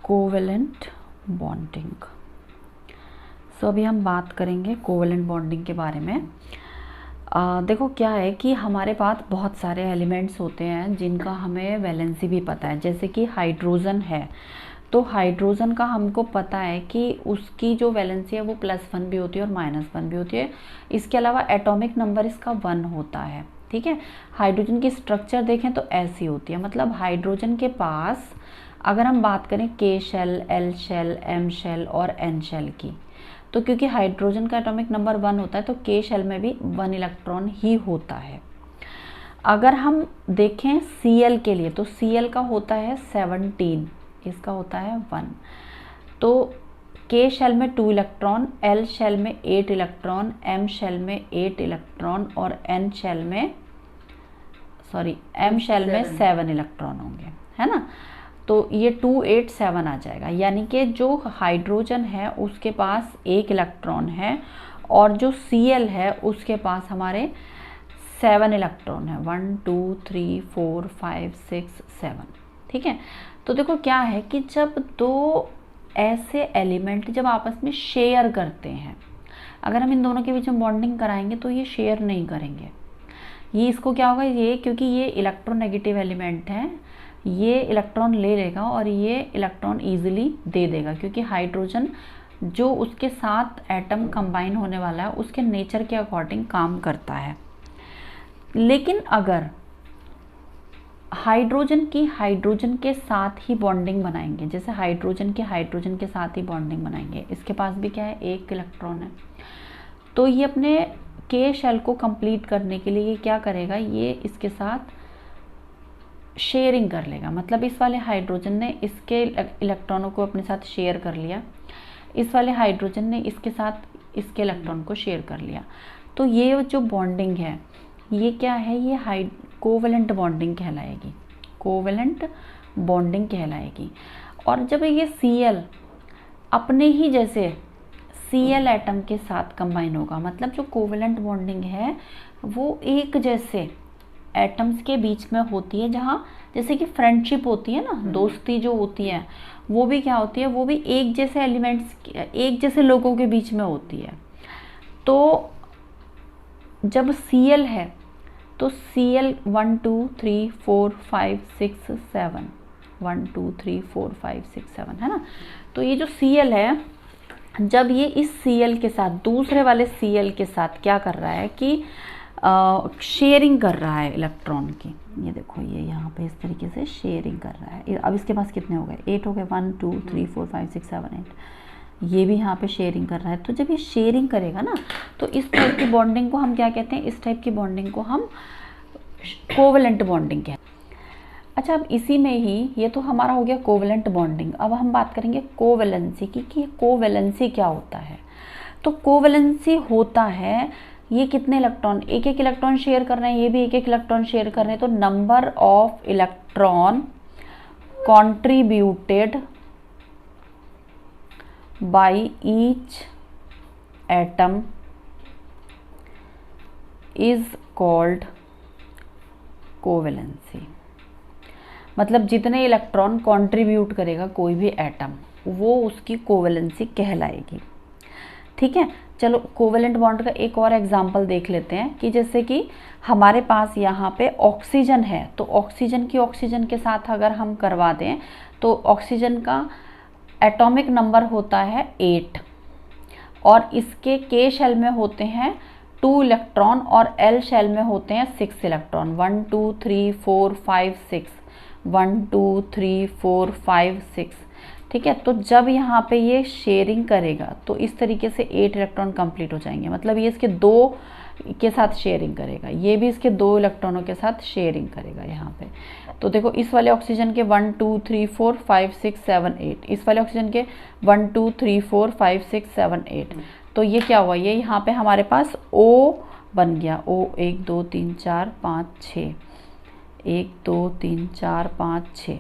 Covalent bonding. सो अभी हम बात करेंगे कोवेलेंट बॉन्डिंग के बारे में। देखो क्या है कि हमारे पास बहुत सारे एलिमेंट्स होते हैं जिनका हमें वैलेंसी भी पता है। जैसे कि हाइड्रोजन है, तो हाइड्रोजन का हमको पता है कि उसकी जो वैलेंसी है वो +1 भी होती है और -1 भी होती है। इसके अलावा एटॉमिक नंबर इसका 1 होता है। ठीक है, हाइड्रोजन की स्ट्रक्चर देखें तो ऐसी होती है। मतलब हाइड्रोजन के पास अगर हम बात करें K shell, L shell, M shell और N शेल की, तो क्योंकि हाइड्रोजन का एटॉमिक नंबर 1 होता है तो K शेल में भी 1 इलेक्ट्रॉन ही होता है। अगर हम देखें Cl के लिए, तो Cl का होता है 17, इसका होता है 1। तो K शेल में 2 इलेक्ट्रॉन, L शेल में 8 इलेक्ट्रॉन, M शेल में 8 इलेक्ट्रॉन और M शेल में 7 इलेक्ट्रॉन होंगे, है ना। तो ये 2 8 7 आ जाएगा। यानी कि जो हाइड्रोजन है उसके पास 1 इलेक्ट्रॉन है और जो Cl है उसके पास हमारे 7 इलेक्ट्रॉन है। 1 2 3 4 5 6 7। ठीक है, तो देखो क्या है कि जब दो ऐसे एलिमेंट जब आपस में शेयर करते हैं, अगर हम इन दोनों के बीच में बॉन्डिंग कराएंगे तो ये शेयर नहीं करेंगे। ये इसको क्या होगा, ये क्योंकि ये इलेक्ट्रोनेगेटिव एलिमेंट है, ये इलेक्ट्रॉन ले लेगा और ये इलेक्ट्रॉन इजीली दे देगा, क्योंकि हाइड्रोजन जो उसके साथ एटम कंबाइन होने वाला है उसके नेचर के अकॉर्डिंग काम करता है। लेकिन अगर हाइड्रोजन के साथ ही बॉन्डिंग बनाएंगे, जैसे हाइड्रोजन के साथ ही बॉन्डिंग बनाएंगे, इसके पास भी क्या है, 1 इलेक्ट्रॉन है, तो ये अपने K शेल को कंप्लीट करने के लिए ये क्या करेगा, ये इसके साथ शेयरिंग कर लेगा। मतलब इस वाले हाइड्रोजन ने इसके इलेक्ट्रॉनों को अपने साथ शेयर कर लिया, इस वाले हाइड्रोजन ने इसके साथ इसके इलेक्ट्रॉन को शेयर कर लिया। तो ये जो बॉन्डिंग है ये क्या है, ये कोवेलेंट बॉन्डिंग कहलाएगी, कोवेलेंट बॉन्डिंग कहलाएगी। और जब ये Cl अपने ही जैसे Cl एटम के साथ कंबाइन होगा, मतलब जो कोवेलेंट बॉन्डिंग है वो एक जैसे एटम्स के बीच में होती है, जहाँ जैसे कि फ्रेंडशिप होती है ना, दोस्ती जो होती है वो भी क्या होती है, वो भी एक जैसे एलिमेंट्स, एक जैसे लोगों के बीच में होती है। तो जब Cl है तो Cl 1 2 3 4 5 6 7, 1 2 3 4 5 6 7, है ना। तो ये जो Cl है, जब ये इस Cl के साथ दूसरे वाले Cl के साथ क्या कर रहा है कि शेयरिंग कर रहा है इलेक्ट्रॉन की, ये देखो ये यहाँ पे इस तरीके से शेयरिंग कर रहा है। अब इसके पास कितने हो गए, 8 हो गए, 1 2 3 4 5 6 7 8, ये भी यहाँ पे शेयरिंग कर रहा है। तो जब ये शेयरिंग करेगा ना, तो इस टाइप की बॉन्डिंग को हम क्या कहते हैं, इस टाइप की बॉन्डिंग को हम कोवेलेंट बॉन्डिंग कहते हैं। अच्छा, अब इसी में ही ये तो हमारा हो गया कोवेलेंट बॉन्डिंग। अब हम बात करेंगे कोवेलेंसी की, कि कोवेलेंसी क्या होता है। तो कोवेलेंसी होता है, ये कितने इलेक्ट्रॉन, एक इलेक्ट्रॉन शेयर कर रहे हैं, ये भी एक इलेक्ट्रॉन शेयर कर रहे हैं, तो number of electron contributed by each atom is called covalency. मतलब जितने इलेक्ट्रॉन कंट्रीब्यूट करेगा कोई भी एटम, वो उसकी कोवेलेंसी कहलाएगी। ठीक है, चलो कोवेलेंट बॉन्ड का एक और एग्जांपल देख लेते हैं कि जैसे कि हमारे पास यहाँ पे ऑक्सीजन है, तो ऑक्सीजन के साथ अगर हम करवा दें तो ऑक्सीजन का एटॉमिक नंबर होता है 8 और इसके K शेल में होते हैं 2 इलेक्ट्रॉन और L शेल में होते हैं 6 इलेक्ट्रॉन। 1 2 3 4 5 6, 1 2 3 4 5 6। ठीक है, तो जब यहाँ पे ये शेयरिंग करेगा तो इस तरीके से 8 इलेक्ट्रॉन कंप्लीट हो जाएंगे। मतलब ये इसके 2 के साथ शेयरिंग करेगा, ये भी इसके 2 इलेक्ट्रॉनों के साथ शेयरिंग करेगा यहाँ पे। तो देखो इस वाले ऑक्सीजन के 1 2 3 4 5 6 7 8, इस वाले ऑक्सीजन के 1 2 3 4 5 6 7 8। तो ये क्या हुआ, ये यहाँ पे हमारे पास O बन गया, O 1 2 3 4 5 6, 1 2 3 4 5 6।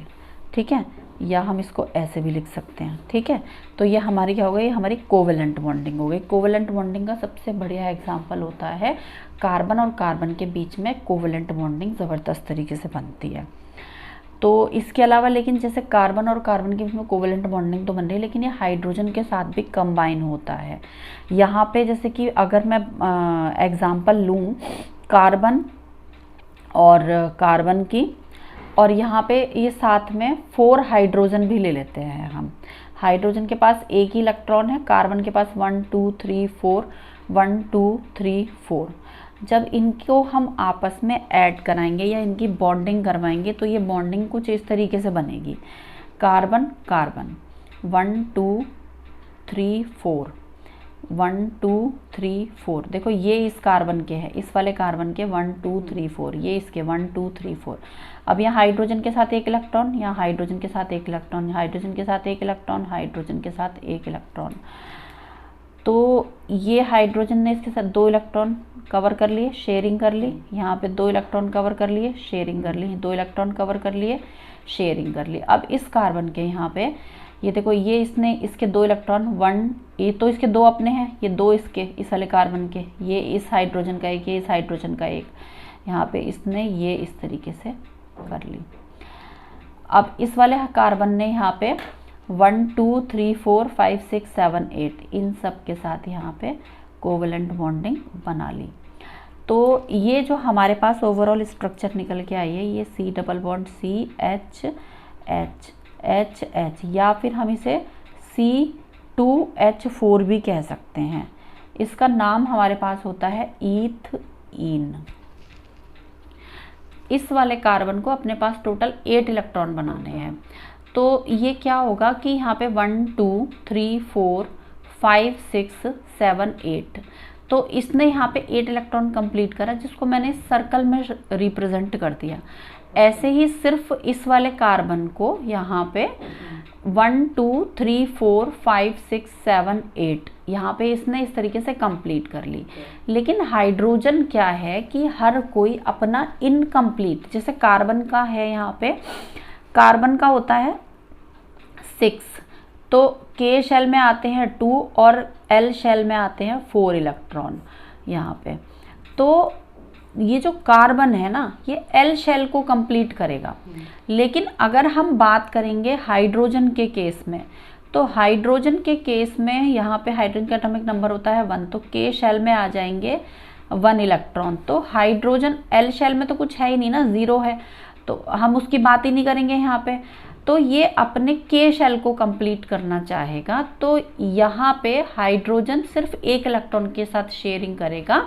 ठीक है, या हम इसको ऐसे भी लिख सकते हैं। ठीक है, तो ये हमारी क्या हो गई, हमारी कोवेलेंट बॉन्डिंग हो गई। कोवेलेंट बॉन्डिंग का सबसे बढ़िया एग्जांपल होता है कार्बन और कार्बन के बीच में कोवेलेंट बॉन्डिंग ज़बरदस्त तरीके से बनती है। तो इसके अलावा लेकिन जैसे कार्बन और कार्बन के बीच में कोवेलेंट बॉन्डिंग तो बन रही है, लेकिन ये हाइड्रोजन के साथ भी कंबाइन होता है। यहाँ पे जैसे कि अगर मैं एग्जांपल लूँ कार्बन और कार्बन की, और यहाँ पे ये साथ में 4 हाइड्रोजन भी ले लेते हैं हम। हाइड्रोजन के पास एक ही इलेक्ट्रॉन है, कार्बन के पास 1 2 3 4, 1 2 3 4। जब इनको हम आपस में ऐड कराएंगे या इनकी बॉन्डिंग करवाएंगे तो ये बॉन्डिंग कुछ इस तरीके से बनेगी। Carbon carbon 1 2 3 4, 1 2 3 4। देखो ये इस कार्बन के है, इस वाले कार्बन के 1 2 3 4, ये इसके 1 2 3 4। अब यहाँ हाइड्रोजन के साथ एक इलेक्ट्रॉन, यहाँ हाइड्रोजन के साथ एक इलेक्ट्रॉन, हाइड्रोजन के साथ एक इलेक्ट्रॉन, हाइड्रोजन के साथ एक इलेक्ट्रॉन। तो ये हाइड्रोजन ने इसके साथ 2 इलेक्ट्रॉन कवर कर लिए, शेयरिंग कर ली। यहाँ पे 2 इलेक्ट्रॉन कवर कर लिए, शेयरिंग कर ली, 2 इलेक्ट्रॉन कवर कर लिए, शेयरिंग कर ली। अब इस कार्बन के यहाँ पे ये देखो, ये इसने इसके 2 इलेक्ट्रॉन 1, ये तो इसके 2 अपने हैं, ये 2 इसके इस वाले कार्बन के, ये इस हाइड्रोजन का एक, ये इस हाइड्रोजन का एक, यहाँ पे इसने ये इस तरीके से कर ली। अब इस वाले कार्बन ने यहाँ पे 1 2 3 4 5 6 7 8 इन सब के साथ यहाँ पे कोवेलेंट बॉन्डिंग बना ली। तो ये जो हमारे पास ओवरऑल स्ट्रक्चर निकल के आई है, ये C double bond CH H H H, या फिर हम इसे C2H4 भी कह सकते हैं। इसका नाम हमारे पास होता है ईथीन। इस वाले कार्बन को अपने पास टोटल 8 इलेक्ट्रॉन बनाने हैं। तो ये क्या होगा कि यहाँ पे 1 2 3 4 5 6 7 8, तो इसने यहाँ पे 8 इलेक्ट्रॉन कंप्लीट करा, जिसको मैंने सर्कल में रिप्रेजेंट कर दिया। ऐसे ही सिर्फ इस वाले कार्बन को यहाँ पे 1 2 3 4 5 6 7 8 यहाँ पे इसने इस तरीके से कंप्लीट कर ली। लेकिन हाइड्रोजन क्या है कि हर कोई अपना इनकम्प्लीट, जैसे कार्बन का है, यहाँ पे कार्बन का होता है 6, तो K शेल में आते हैं 2 और L शेल में आते हैं 4 इलेक्ट्रॉन यहाँ पे। तो ये जो कार्बन है ना, ये L शेल को कंप्लीट करेगा। लेकिन अगर हम बात करेंगे हाइड्रोजन के केस में, तो हाइड्रोजन के केस में यहाँ पे हाइड्रोजन का एटॉमिक नंबर होता है 1, तो K शेल में आ जाएंगे 1 इलेक्ट्रॉन। तो हाइड्रोजन L शेल में तो कुछ है ही नहीं ना, 0 है, तो हम उसकी बात ही नहीं करेंगे यहाँ पे। तो ये अपने K शेल को कंप्लीट करना चाहेगा, तो यहाँ पे हाइड्रोजन सिर्फ 1 इलेक्ट्रॉन के साथ शेयरिंग करेगा,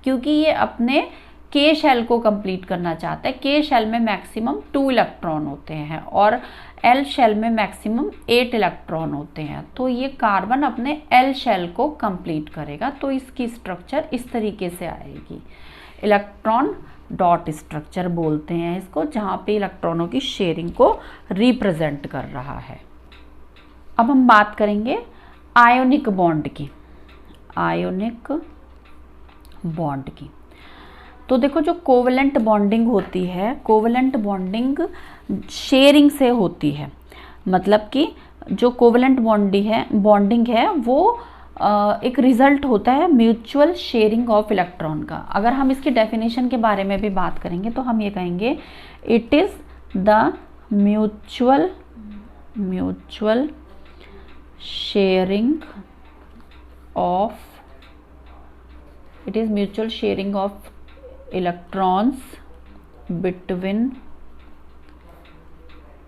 क्योंकि ये अपने K शेल को कंप्लीट करना चाहता है। K शेल में मैक्सिमम 2 इलेक्ट्रॉन होते हैं और L शेल में मैक्सिमम 8 इलेक्ट्रॉन होते हैं। तो ये कार्बन अपने L शेल को कंप्लीट करेगा। तो इसकी स्ट्रक्चर इस तरीके से आएगी, इलेक्ट्रॉन डॉट स्ट्रक्चर बोलते हैं इसको, जहाँ पे इलेक्ट्रॉनों की शेयरिंग को रिप्रेजेंट कर रहा है। अब हम बात करेंगे आयोनिक बॉन्ड की। आयोनिक बॉन्ड की, तो देखो जो कोवेलेंट बॉन्डिंग होती है, कोवेलेंट बॉन्डिंग शेयरिंग से होती है। मतलब कि जो कोवेलेंट बॉन्डिंग है वो एक रिजल्ट होता है म्यूचुअल शेयरिंग ऑफ इलेक्ट्रॉन का। अगर हम इसकी डेफिनेशन के बारे में भी बात करेंगे तो हम ये कहेंगे it is the mutual sharing of electrons between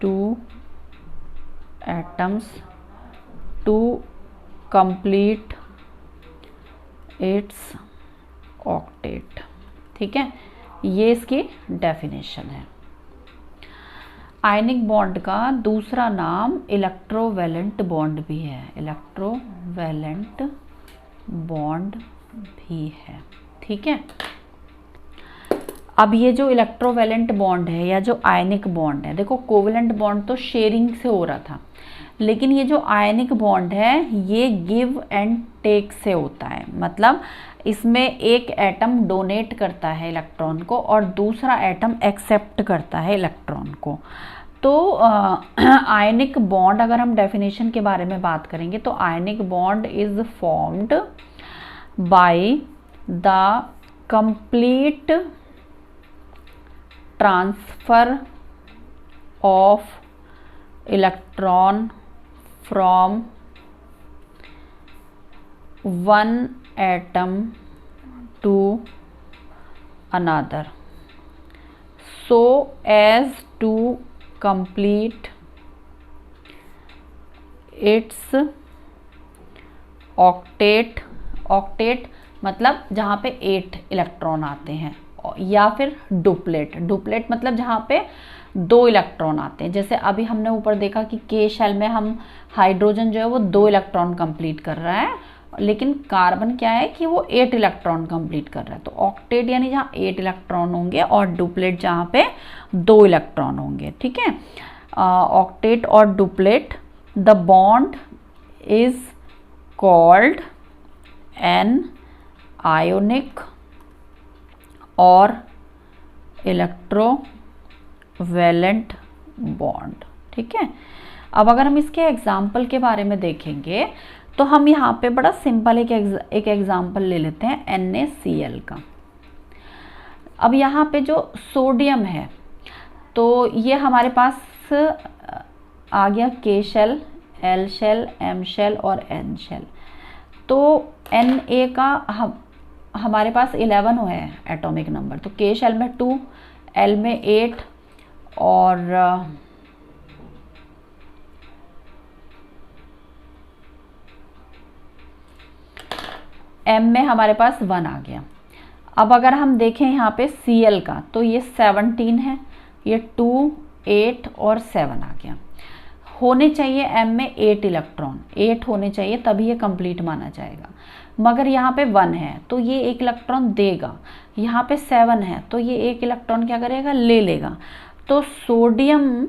2 atoms to complete its octet. ठीक है, ये इसकी डेफिनेशन है। आयनिक बॉन्ड का दूसरा नाम इलेक्ट्रोवैलेंट बॉन्ड भी है, इलेक्ट्रोवैलेंट बॉन्ड भी है। ठीक है, अब ये जो इलेक्ट्रोवैलेंट बॉन्ड है या जो आयनिक बॉन्ड है, देखो कोवेलेंट बॉन्ड तो शेयरिंग से हो रहा था, लेकिन ये जो आयनिक बॉन्ड है ये गिव एंड टेक से होता है। मतलब इसमें एक एटम डोनेट करता है इलेक्ट्रॉन को और दूसरा एटम एक्सेप्ट करता है इलेक्ट्रॉन को। तो आयनिक बॉन्ड, अगर हम डेफिनेशन के बारे में बात करेंगे तो ionic bond is formed by the complete transfer of electron from one atom to another so as to complete its octet मतलब जहाँ पे 8 इलेक्ट्रॉन आते हैं, या फिर डुप्लेट मतलब जहाँ पे 2 इलेक्ट्रॉन आते हैं। जैसे अभी हमने ऊपर देखा कि के शेल में हम हाइड्रोजन जो है वो 2 इलेक्ट्रॉन कंप्लीट कर रहा है, लेकिन कार्बन क्या है कि वो 8 इलेक्ट्रॉन कंप्लीट कर रहा है। तो ऑक्टेट यानी जहाँ 8 इलेक्ट्रॉन होंगे और डुप्लेट जहाँ पे 2 इलेक्ट्रॉन होंगे। ठीक है, ऑक्टेट और duplet, the bond is called an ionic और इलेक्ट्रोवैलेंट बॉन्ड। ठीक है, अब अगर हम इसके एग्जाम्पल के बारे में देखेंगे तो हम यहाँ पे बड़ा सिंपल एक एग्जाम्पल ले लेते हैं NaCl का। अब यहाँ पे जो सोडियम है तो ये हमारे पास आ गया K shell, L shell, M shell और N शेल। तो Na का हमारे पास 11 है एटॉमिक नंबर, तो K शेल में 2, L में 8 और M में हमारे पास 1 आ गया। अब अगर हम देखें यहाँ पे Cl का तो ये 17 है, ये 2, 8 और 7 आ गया। होने चाहिए M में 8 इलेक्ट्रॉन, 8 होने चाहिए तभी ये कंप्लीट माना जाएगा, मगर यहाँ पे 1 है तो ये 1 इलेक्ट्रॉन देगा। यहाँ पे 7 है तो ये 1 इलेक्ट्रॉन क्या करेगा, ले लेगा। तो सोडियम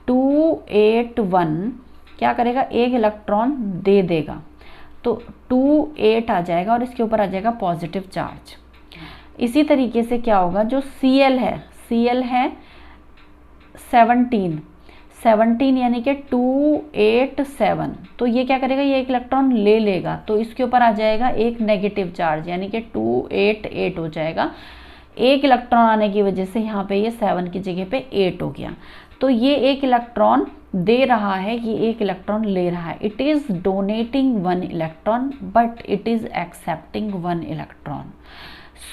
281 क्या करेगा, 1 इलेक्ट्रॉन दे देगा, तो 2, 8 आ जाएगा और इसके ऊपर आ जाएगा पॉजिटिव चार्ज। इसी तरीके से क्या होगा, जो Cl है 17 यानी कि 287, तो ये क्या करेगा, ये 1 इलेक्ट्रॉन ले लेगा, तो इसके ऊपर आ जाएगा एक नेगेटिव चार्ज यानी कि 288 हो जाएगा। 1 इलेक्ट्रॉन आने की वजह से यहाँ पे ये 7 की जगह पे 8 हो गया। तो ये 1 इलेक्ट्रॉन दे रहा है, ये 1 इलेक्ट्रॉन ले रहा है। It is donating 1 electron but it is accepting 1 electron.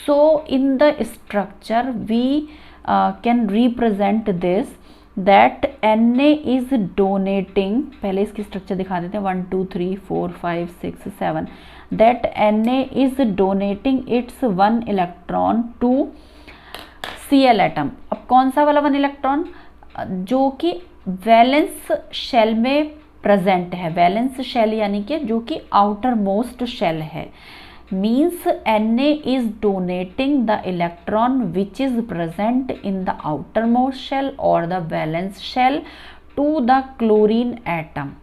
So in the structure we can represent this that Na is donating, पहले इसकी स्ट्रक्चर दिखा देते हैं, 1 2 3 4 5 6 7, that Na is donating its 1 electron to Cl atom. अब कौन सा वाला 1 electron, जो कि वैलेंस शेल में प्रेजेंट है। वैलेंस शेल यानी कि जो कि आउटर मोस्ट शेल है, means Na is donating the electron which is present in the outermost shell or the valence shell to the chlorine atom.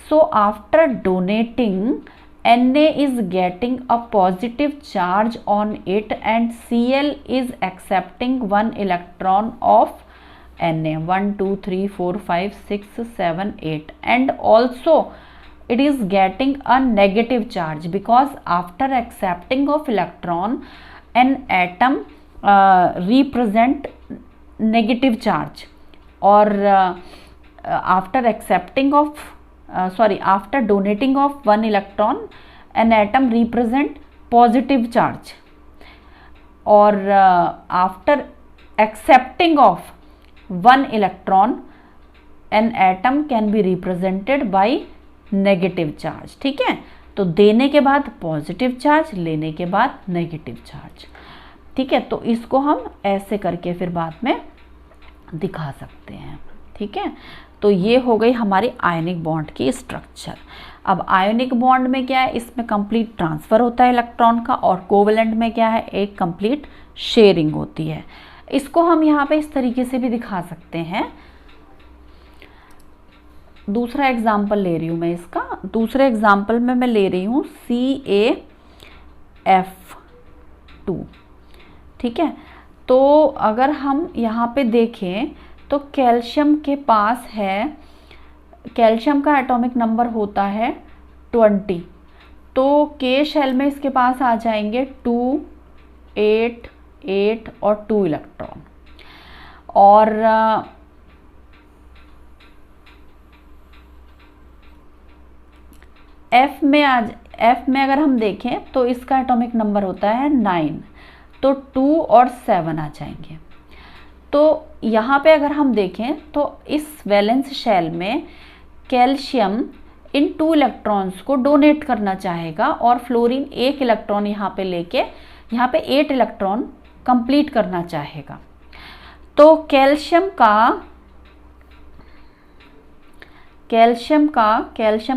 So after donating, Na is getting a positive charge on it and Cl is accepting 1 electron of Na, 1 2 3 4 5 6 7 8, and also it is getting a negative charge because after accepting of electron an atom represent negative charge, or after accepting of after donating of 1 electron an atom represent positive charge, or after accepting of 1 electron an atom can be represented by negative charge. ठीक है, तो देने के बाद positive charge, लेने के बाद negative charge. ठीक है, तो इसको हम ऐसे करके फिर बाद में दिखा सकते हैं। ठीक है, तो ये हो गई हमारी आयनिक बॉन्ड की स्ट्रक्चर। अब आयनिक बॉन्ड में क्या है, इसमें कंप्लीट ट्रांसफर होता है इलेक्ट्रॉन का, और कोवेलेंट में क्या है, एक कंप्लीट शेयरिंग होती है। इसको हम यहाँ पे इस तरीके से भी दिखा सकते हैं। दूसरा एग्जाम्पल ले रही हूँ मैं इसका। दूसरे एग्जाम्पल में मैं ले रही हूँ CaF2। ठीक है, तो अगर हम यहाँ पे देखें तो कैल्शियम के पास है, कैल्शियम का एटॉमिक नंबर होता है 20, तो के शेल में इसके पास आ जाएंगे 2, 8, 8 और 2 इलेक्ट्रॉन। और एफ में अगर हम देखें तो इसका एटॉमिक नंबर होता है 9, तो 2 और 7 आ जाएंगे। तो यहाँ पे अगर हम देखें तो इस वैलेंस शेल में कैल्शियम इन 2 इलेक्ट्रॉन्स को डोनेट करना चाहेगा और फ्लोरीन 1 इलेक्ट्रॉन यहाँ पे लेके यहाँ पे 8 इलेक्ट्रॉन कंप्लीट करना चाहेगा। तो कैल्शियम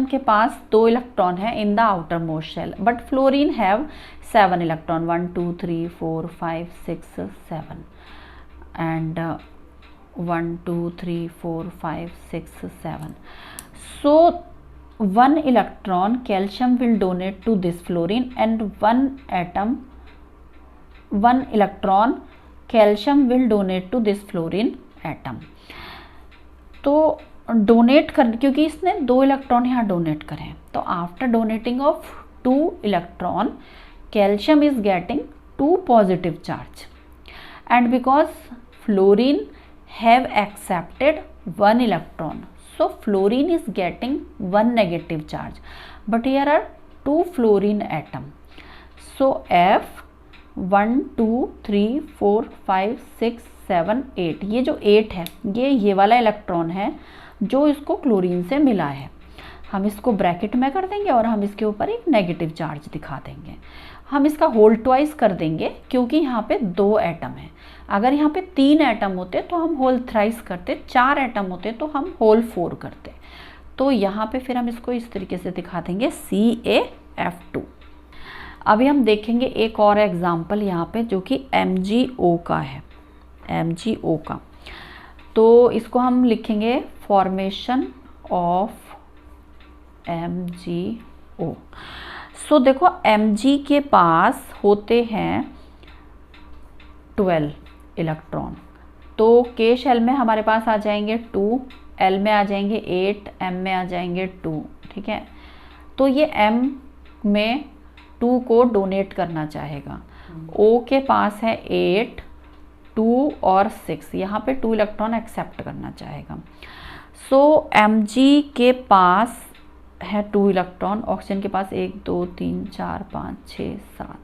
के पास 2 इलेक्ट्रॉन है in the outermost shell, but fluorine have 7 electron, 1 2 3 4 5 6 7 and 1 2 3 4 5 6 7. So 1 electron calcium will donate to this fluorine and 1 electron calcium will donate to this fluorine atom. तो donate कर, क्योंकि इसने 2 electron यहाँ donate करें, तो after donating of 2 electron calcium is getting 2 positive charge and because fluorine have accepted 1 electron, so fluorine is getting 1 negative charge, but here are 2 fluorine atom. So F 1 2 3 4 5 6 7 8, ये जो 8 है ये वाला इलेक्ट्रॉन है जो इसको क्लोरीन से मिला है। हम इसको ब्रैकेट में कर देंगे और हम इसके ऊपर एक नेगेटिव चार्ज दिखा देंगे। हम इसका होल ट्वाइस कर देंगे क्योंकि यहाँ पे 2 एटम है। अगर यहाँ पे 3 एटम होते तो हम होल थ्राइस करते, 4 एटम होते तो हम होल 4 करते। तो यहाँ पे फिर हम इसको इस तरीके से दिखा देंगे CaF2। अभी हम देखेंगे एक और एग्जाम्पल यहाँ पे जो कि MgO का है, MgO का। तो इसको हम लिखेंगे फॉर्मेशन ऑफ MgO। सो देखो Mg के पास होते हैं 12 इलेक्ट्रॉन, तो K शेल में हमारे पास आ जाएंगे 2, L में आ जाएंगे 8, M में आ जाएंगे 2, ठीक है। तो ये M में 2 को डोनेट करना चाहेगा। O के पास है 8, 2 और 6, यहाँ पे 2 इलेक्ट्रॉन एक्सेप्ट करना चाहेगा। सो Mg के पास है 2 इलेक्ट्रॉन, ऑक्सीजन के पास 1 2 3 4 5 6 7,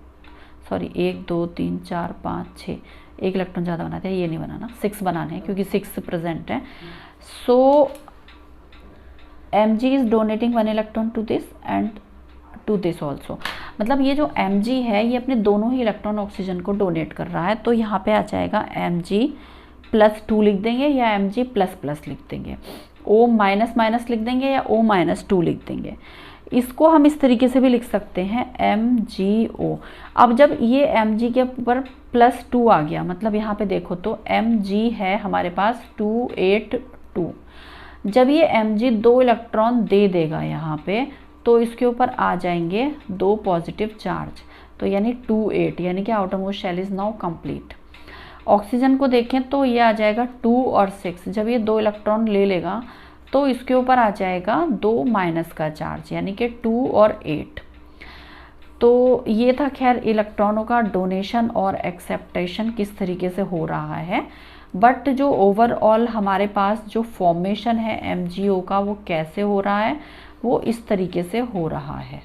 सॉरी 1 2 3 4 5 6, 1 इलेक्ट्रॉन ज़्यादा बनाते हैं, ये नहीं बनाना, 6 बनाने हैं क्योंकि 6 प्रेजेंट है। So Mg is donating 1 electron to this and to this also. मतलब ये जो Mg है ये अपने दोनों ही इलेक्ट्रॉन ऑक्सीजन को डोनेट कर रहा है। तो यहाँ पे आ जाएगा Mg+2 लिख देंगे या Mg++ लिख देंगे, O माइनस लिख देंगे या O-2 लिख देंगे। इसको हम इस तरीके से भी लिख सकते हैं MgO। अब जब ये Mg के ऊपर +2 आ गया, मतलब यहाँ पे देखो तो Mg है हमारे पास 2 8 2। जब ये Mg 2 इलेक्ट्रॉन दे देगा यहाँ पे, तो इसके ऊपर आ जाएंगे 2 पॉजिटिव चार्ज, तो यानी 2 8, यानी कि outermost shell is now complete. Oxygen को देखें तो ये आ जाएगा 2 और 6, जब ये 2 इलेक्ट्रॉन ले लेगा तो इसके ऊपर आ जाएगा 2- का चार्ज, यानी कि 2 और 8। तो ये था खैर इलेक्ट्रॉनों का डोनेशन और एक्सेप्टेशन किस तरीके से हो रहा है। बट जो ओवरऑल हमारे पास जो फॉर्मेशन है MgO का वो कैसे हो रहा है, वो इस तरीके से हो रहा है।